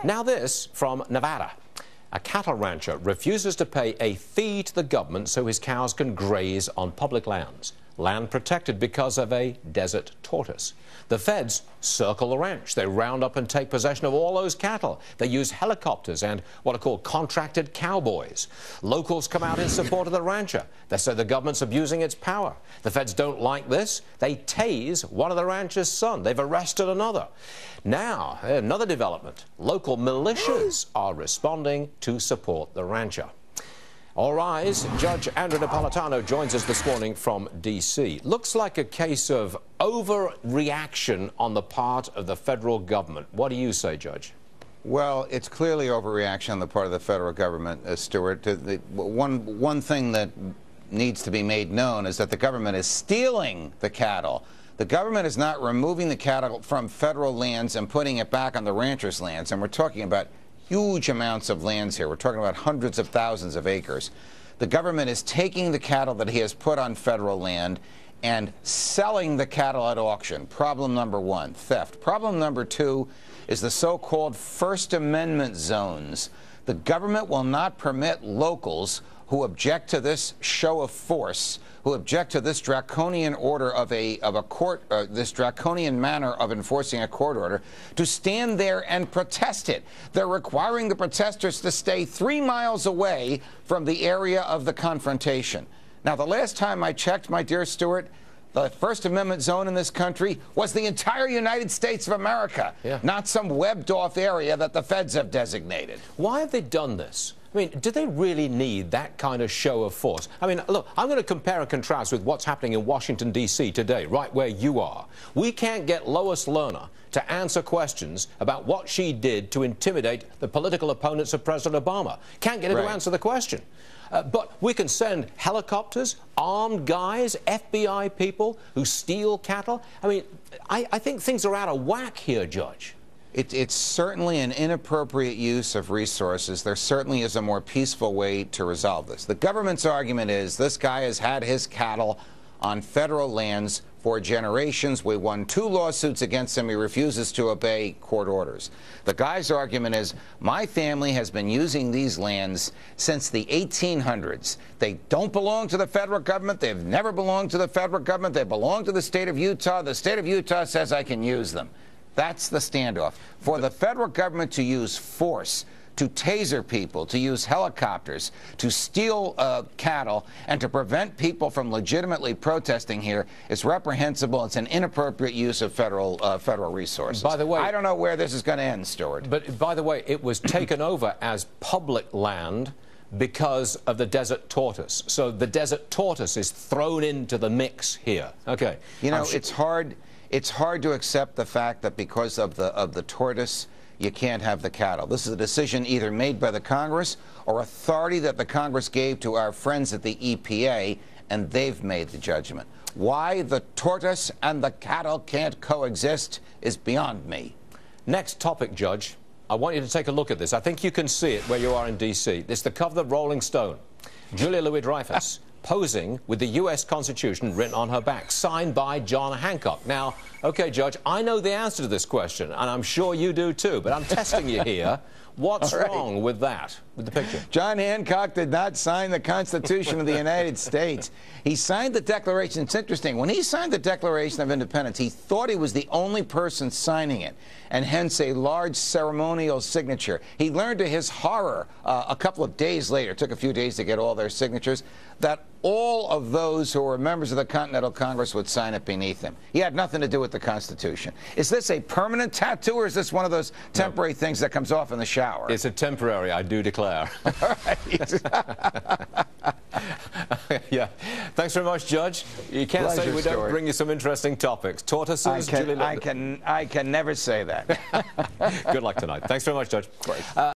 Now this from Nevada. A cattle rancher refuses to pay a fee to the government so his cows can graze on public lands. Land protected because of a desert tortoise. The feds circle the ranch. They round up and take possession of all those cattle. They use helicopters and what are called contracted cowboys. Locals come out in support of the rancher. They say the government's abusing its power. The feds don't like this. They tase one of the rancher's son. They've arrested another. Now, another development. Local militias are responding to support the rancher. All rise. Judge Andrew Napolitano joins us this morning from D.C. Looks like a case of overreaction on the part of the federal government. What do you say, Judge? Well, it's clearly overreaction on the part of the federal government, Stuart. One thing that needs to be made known is that the government is stealing the cattle. The government is not removing the cattle from federal lands and putting it back on the ranchers' lands, and we're talking about huge amounts of lands here. We're talking about hundreds of thousands of acres. The government is taking the cattle that he has put on federal land and selling the cattle at auction. Problem number one, theft. Problem number two is the so-called First Amendment zones. The government will not permit locals who object to this show of force, who object to this draconian order of a court, this draconian manner of enforcing a court order, to stand there and protest it. They're requiring the protesters to stay 3 miles away from the area of the confrontation. Now, the last time I checked, my dear Stuart, the First Amendment zone in this country was the entire United States of America, not some webbed-off area that the feds have designated. Why have they done this? I mean, do they really need that kind of show of force? I mean, look, I'm going to compare and contrast with what's happening in Washington, D.C. today, right where you are. We can't get Lois Lerner to answer questions about what she did to intimidate the political opponents of President Obama. Can't get her to answer the question. But we can send helicopters, armed guys, FBI people who steal cattle. I mean, I think things are out of whack here, Judge. It's certainly an inappropriate use of resources. There certainly is a more peaceful way to resolve this. The government's argument is this guy has had his cattle on federal lands for generations. We won 2 lawsuits against him. He refuses to obey court orders. The guy's argument is, my family has been using these lands since the 1800s. They don't belong to the federal government. They've never belonged to the federal government. They belong to the state of Utah. The state of Utah says I can use them. That's the standoff. For the federal government to use force, to taser people, to use helicopters, to steal cattle, and to prevent people from legitimately protesting here is reprehensible. It's an inappropriate use of federal resources. By the way, I don't know where this is going to end, Stuart. But by the way, it was taken over as public land because of the desert tortoise. So the desert tortoise is thrown into the mix here. Okay. You know, it's hard to accept the fact that because of the tortoise, you can't have the cattle. This is a decision either made by the Congress or authority that the Congress gave to our friends at the EPA, and they've made the judgment. Why the tortoise and the cattle can't coexist is beyond me. Next topic, Judge. I want you to take a look at this. I think you can see it where you are in D.C. It's the cover of the Rolling Stone. Julia Louis-Dreyfus posing with the U.S. Constitution written on her back, signed by John Hancock. Now, okay, Judge, I know the answer to this question, and I'm sure you do too, but I'm testing you here. What's wrong with that, with the picture? John Hancock did not sign the Constitution of the United States. He signed the Declaration. It's interesting. When he signed the Declaration of Independence, he thought he was the only person signing it, and hence a large ceremonial signature. He learned to his horror a couple of days later, it took a few days to get all their signatures, that all of those who were members of the Continental Congress would sign it beneath him. He had nothing to do with the Constitution. Is this a permanent tattoo, or is this one of those temporary things that comes off in the shower? It's a temporary, I do declare. All right. Yeah. Thanks very much, Judge. You can't say we don't bring you some interesting topics. Tortoises, I can never say that. Good luck tonight. Thanks very much, Judge.